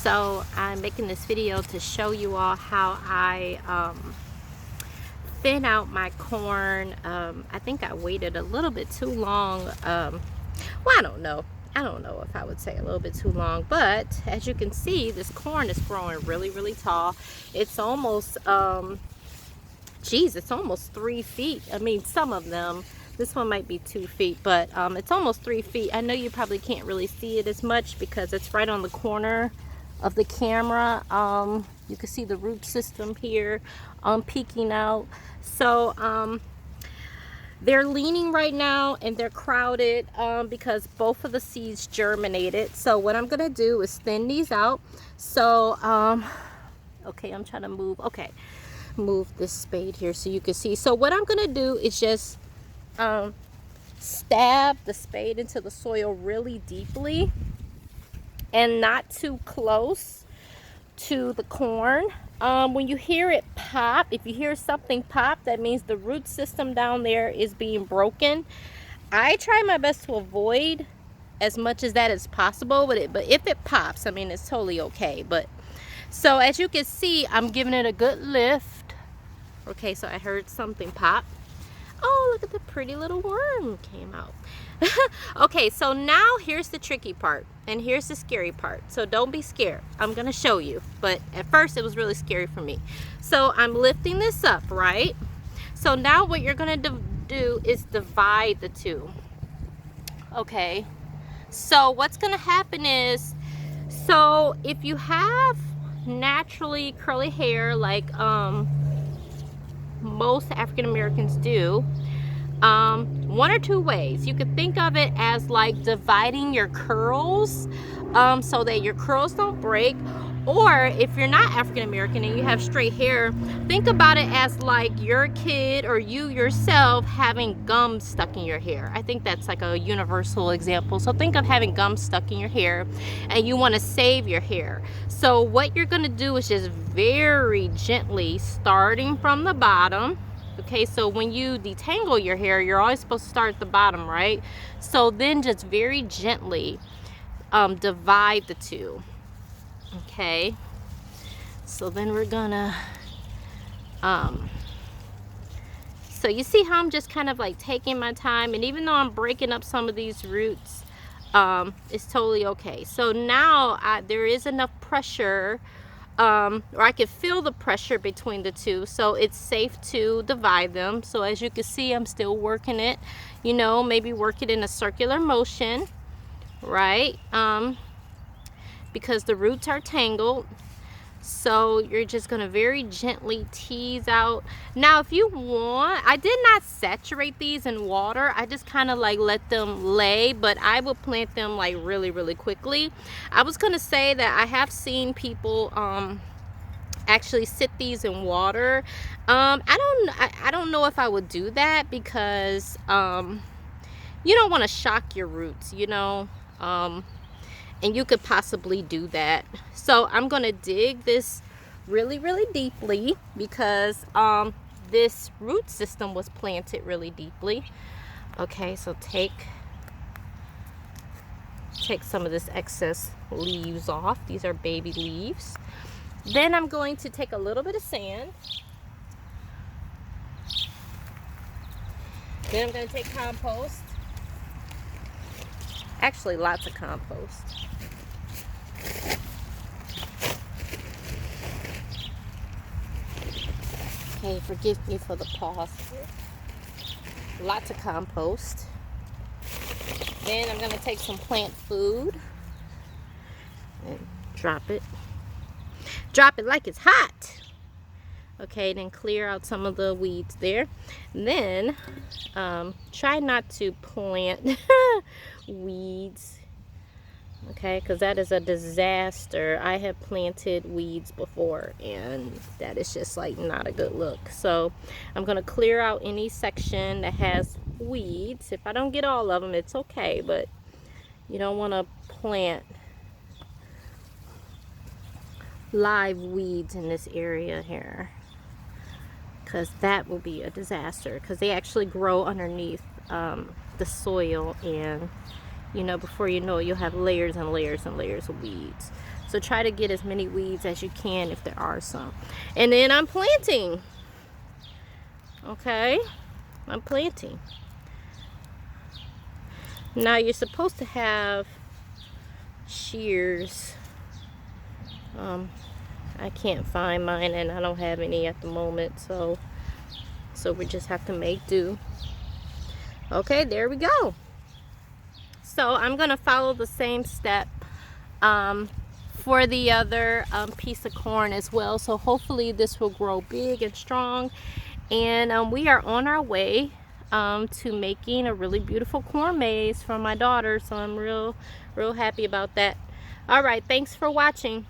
So I'm making this video to show you all how I thin out my corn. I think I waited a little bit too long. Well, I don't know if I would say a little bit too long, but as you can see, this corn is growing really tall. It's almost it's almost 3 feet. I mean, some of them. This one might be 2 feet, but it's almost 3 feet. I know you probably can't really see it as much because it's right on the corner of the camera. You can see the root system here peeking out. So they're leaning right now and they're crowded because both of the seeds germinated. So what I'm gonna do is thin these out. So okay, I'm trying to move this spade here so you can see. So what I'm gonna do is just stab the spade into the soil really deeply and not too close to the corn. When you hear it pop, if you hear something pop, that means the root system down there is being broken. I try my best to avoid as much as that is possible, but if it pops, I mean, it's totally okay. But so as you can see, I'm giving it a good lift. Okay, so I heard something pop. Oh, look at the pretty little worm came out. Okay, so now here's the tricky part, and here's the scary part. So don't be scared. I'm gonna show you, but at first it was really scary for me. So I'm lifting this up, right? So now what you're gonna do is divide the two. Okay, so what's gonna happen is, so if you have naturally curly hair like most African Americans do, one or two ways. You could think of it as like dividing your curls so that your curls don't break. Or if you're not African American and you have straight hair, think about it as like your kid or you yourself having gum stuck in your hair. I think that's like a universal example. So think of having gum stuck in your hair and you want to save your hair. So what you're going to do is just very gently, starting from the bottom. Okay, so when you detangle your hair, you're always supposed to start at the bottom, right? So then just very gently divide the two. Okay, so then we're gonna so you see how I'm just kind of like taking my time, and even though I'm breaking up some of these roots, it's totally okay. So now there is enough pressure, or I can feel the pressure between the two, so it's safe to divide them. So as you can see, I'm still working it, you know, maybe work it in a circular motion, right? Because the roots are tangled. So you're just going to very gently tease out. Now if you want, I did not saturate these in water. I just kind of like let them lay, but I will plant them like really quickly. I was going to say that I have seen people actually sit these in water. I don't know if I would do that because you don't want to shock your roots, you know. And you could possibly do that. So I'm gonna dig this really deeply because this root system was planted really deeply. Okay, so take some of this excess leaves off. These are baby leaves. Then I'm going to take a little bit of sand. Then I'm going to take compost. Actually, lots of compost. Okay, forgive me for the pause here. Lots of compost. Then I'm going to take some plant food and drop it. Drop it like it's hot. Okay, then clear out some of the weeds there. And then try not to plant weeds, okay, because that is a disaster. I have planted weeds before and that is just like not a good look. So I'm going to clear out any section that has weeds. If I don't get all of them, it's okay, but you don't want to plant live weeds in this area here, because that will be a disaster, because they actually grow underneath the soil, and you know, before you know it, you'll have layers and layers and layers of weeds. So try to get as many weeds as you can if there are some. And then I'm planting. Okay, I'm planting. Now you're supposed to have shears. I can't find mine, and I don't have any at the moment, so we just have to make do. Okay, there we go. So I'm gonna follow the same step for the other piece of corn as well. So hopefully this will grow big and strong, and we are on our way to making a really beautiful corn maze for my daughter. So I'm real happy about that. All right, thanks for watching.